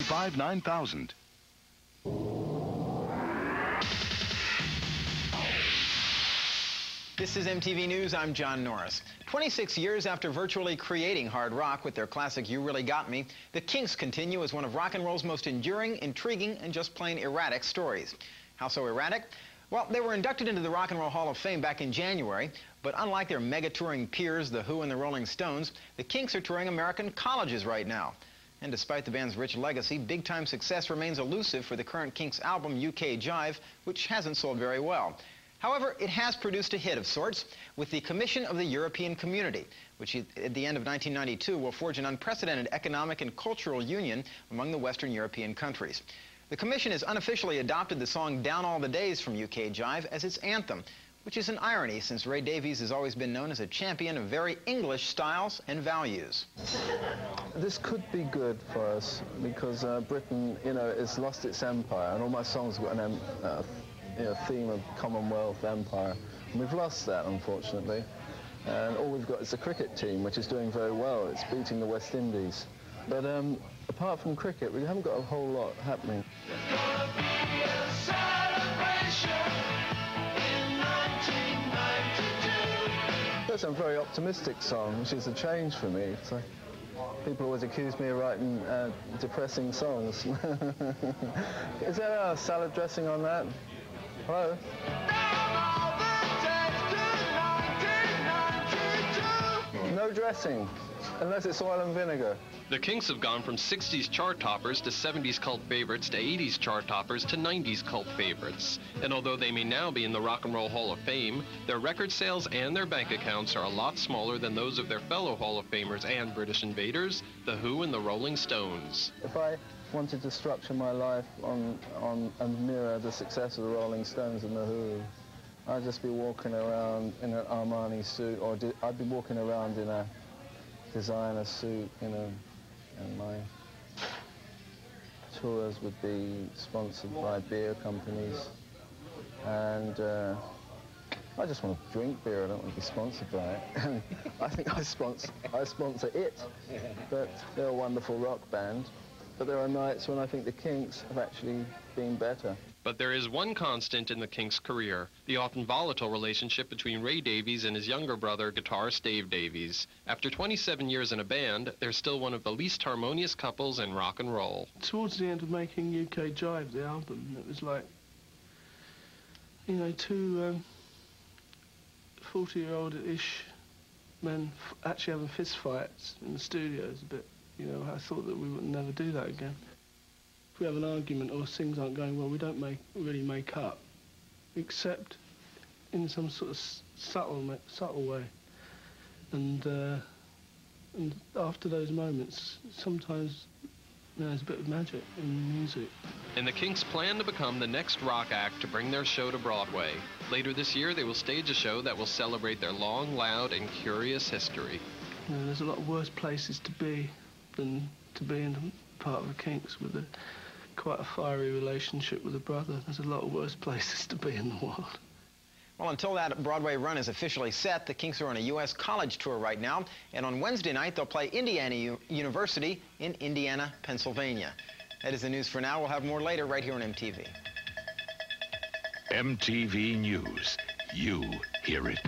855-9000. This is MTV News. I'm John Norris. 26 years after virtually creating hard rock with their classic You Really Got Me, the Kinks continue as one of rock and roll's most enduring, intriguing, and just plain erratic stories. How so erratic? Well, they were inducted into the Rock and Roll Hall of Fame back in January, but unlike their mega-touring peers, The Who and the Rolling Stones, the Kinks are touring American colleges right now. And despite the band's rich legacy, big-time success remains elusive for the current Kinks album, UK Jive, which hasn't sold very well. However, it has produced a hit of sorts with the Commission of the European Community, which at the end of 1992 will forge an unprecedented economic and cultural union among the Western European countries. The Commission has unofficially adopted the song Down All the Days from UK Jive as its anthem, which is an irony since Ray Davies has always been known as a champion of very English styles and values. This could be good for us because Britain, has lost its empire, and all my songs have got an theme of Commonwealth Empire. And we've lost that, unfortunately. And all we've got is a cricket team, which is doing very well. It's beating the West Indies. But apart from cricket, we haven't got a whole lot happening. It's gonna be a celebration in 1992. That's a very optimistic song, which is a change for me. It's like, people always accuse me of writing depressing songs. Is there a salad dressing on that? Hello? No dressing, unless it's oil and vinegar. The Kinks have gone from 60s chart toppers to 70s cult favorites to 80s chart toppers to 90s cult favorites. And although they may now be in the Rock and Roll Hall of Fame, their record sales and their bank accounts are a lot smaller than those of their fellow Hall of Famers and British invaders, The Who and the Rolling Stones. If I wanted to structure my life on and mirror the success of the Rolling Stones and The Who, I'd just be walking around in an Armani suit, or I'd be walking around in a designer suit, and my tours would be sponsored by beer companies, and I just want to drink beer. I don't want to be sponsored by it. I think I sponsor it, but they're a wonderful rock band. But there are nights when I think the Kinks have actually been better. But there is one constant in the Kinks' career, the often volatile relationship between Ray Davies and his younger brother, guitarist Dave Davies. After 27 years in a band, they're still one of the least harmonious couples in rock and roll. Towards the end of making UK Jive, the album, it was like, two 40-year-old-ish men actually having fist fights in the studios a bit. I thought that we would never do that again. If we have an argument or things aren't going well, we don't really make up, except in some sort of subtle way. And after those moments, sometimes there's a bit of magic in music. And the Kinks plan to become the next rock act to bring their show to Broadway. Later this year, they will stage a show that will celebrate their long, loud, and curious history. There's a lot of worse places to be than to be in part of the Kinks with quite a fiery relationship with a brother. There's a lot of worse places to be in the world. Well, until that Broadway run is officially set, the Kinks are on a U.S. college tour right now, and on Wednesday night they'll play Indiana University in Indiana, Pennsylvania. That is the news for now. We'll have more later right here on MTV. MTV News. You hear it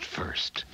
first.